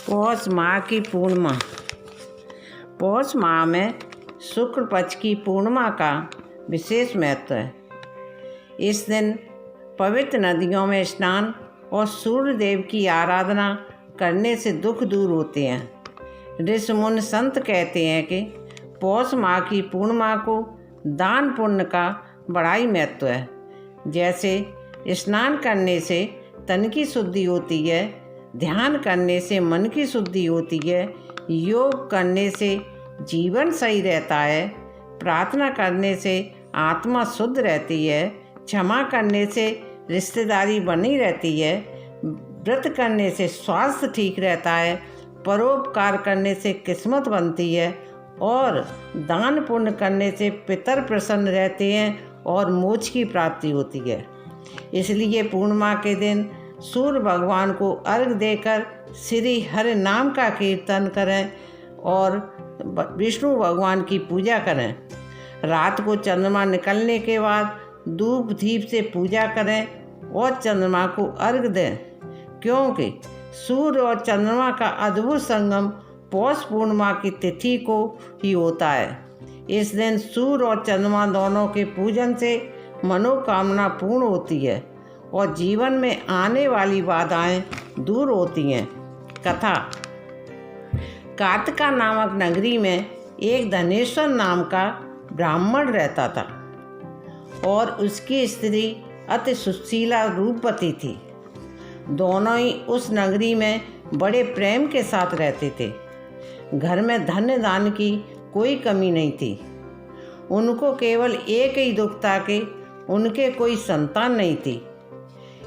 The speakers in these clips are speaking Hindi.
पौष माह की पूर्णिमा। पौष माह में शुक्ल पक्ष की पूर्णिमा का विशेष महत्व है। इस दिन पवित्र नदियों में स्नान और सूर्य देव की आराधना करने से दुख दूर होते हैं। ऋषि मुनि संत कहते हैं कि पौष माह की पूर्णिमा को दान पुण्य का बड़ा ही महत्व है। जैसे स्नान करने से तन की शुद्धि होती है, ध्यान करने से मन की शुद्धि होती है, योग करने से जीवन सही रहता है, प्रार्थना करने से आत्मा शुद्ध रहती है, क्षमा करने से रिश्तेदारी बनी रहती है, व्रत करने से स्वास्थ्य ठीक रहता है, परोपकार करने से किस्मत बनती है और दान पुण्य करने से पितर प्रसन्न रहते हैं और मोक्ष की प्राप्ति होती है। इसलिए पूर्णिमा के दिन सूर्य भगवान को अर्घ्य देकर श्री हरि नाम का कीर्तन करें और विष्णु भगवान की पूजा करें। रात को चंद्रमा निकलने के बाद धूप दीप से पूजा करें और चंद्रमा को अर्घ्य दें, क्योंकि सूर्य और चंद्रमा का अद्भुत संगम पौष पूर्णिमा की तिथि को ही होता है। इस दिन सूर्य और चंद्रमा दोनों के पूजन से मनोकामना पूर्ण होती है और जीवन में आने वाली बाधाएं दूर होती हैं। कथा। कार्तिका नामक नगरी में एक धनेश्वर नाम का ब्राह्मण रहता था और उसकी स्त्री अति सुशीला रूपवती थी। दोनों ही उस नगरी में बड़े प्रेम के साथ रहते थे। घर में धन दान की कोई कमी नहीं थी। उनको केवल एक ही दुख था कि उनके कोई संतान नहीं थी।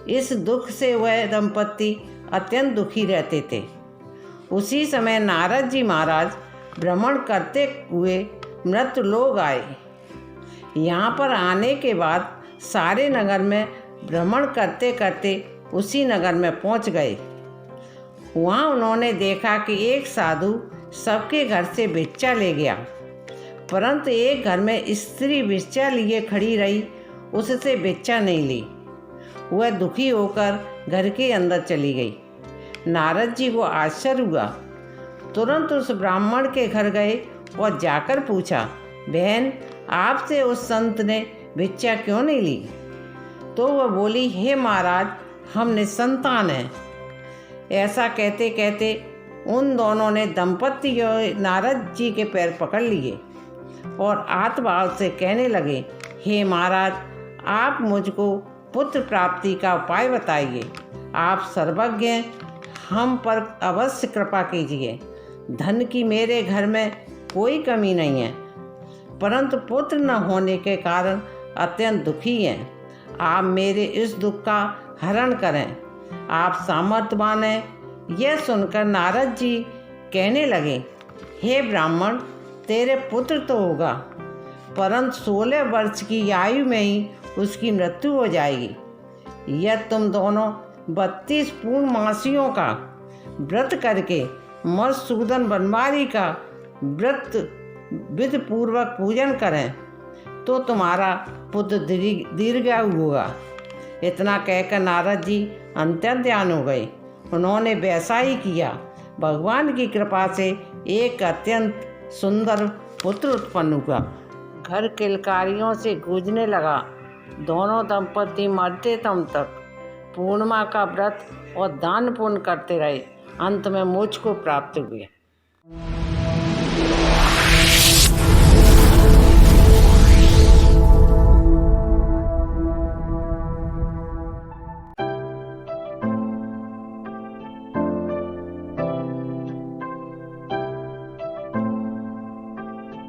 इस दुख से वह दंपति अत्यंत दुखी रहते थे। उसी समय नारद जी महाराज भ्रमण करते हुए मृत्युलोक आए। यहाँ पर आने के बाद सारे नगर में भ्रमण करते करते उसी नगर में पहुँच गए। वहाँ उन्होंने देखा कि एक साधु सबके घर से भिक्षा ले गया, परंतु एक घर में स्त्री भिक्षा लिए खड़ी रही, उससे भिक्षा नहीं ली। वह दुखी होकर घर के अंदर चली गई। नारद जी को आश्चर्य हुआ। तुरंत उस ब्राह्मण के घर गए और जाकर पूछा, बहन, आपसे उस संत ने भिक्षा क्यों नहीं ली? तो वह बोली, हे महाराज, हम निसंतान हैं। ऐसा कहते कहते उन दोनों ने दंपति नारद जी के पैर पकड़ लिए और आत्मभाव से कहने लगे, हे महाराज, आप मुझको पुत्र प्राप्ति का उपाय बताइए। आप सर्वज्ञ हैं, हम पर अवश्य कृपा कीजिए। धन की मेरे घर में कोई कमी नहीं है, परंतु पुत्र न होने के कारण अत्यंत दुखी हैं। आप मेरे इस दुख का हरण करें। आप सामर्थ्यवान हैं। यह सुनकर नारद जी कहने लगे, हे ब्राह्मण, तेरे पुत्र तो होगा, परंतु 16 वर्ष की आयु में ही उसकी मृत्यु हो जाएगी। यह तुम दोनों 32 पूर्णमासियों का व्रत करके मधुसूदन बनवारी का व्रत विधि पूर्वक पूजन करें तो तुम्हारा पुत्र दीर्घायु होगा। इतना कहकर नारद जी अंतर्ध्यान हो गए। उन्होंने वैसा ही किया। भगवान की कृपा से एक अत्यंत सुंदर पुत्र उत्पन्न हुआ। घर किलकारियों से गूंजने लगा। दोनों दंपति मरते दम तक पूर्णिमा का व्रत और दान पुण्य करते रहे। अंत में मोक्ष को प्राप्त हुए।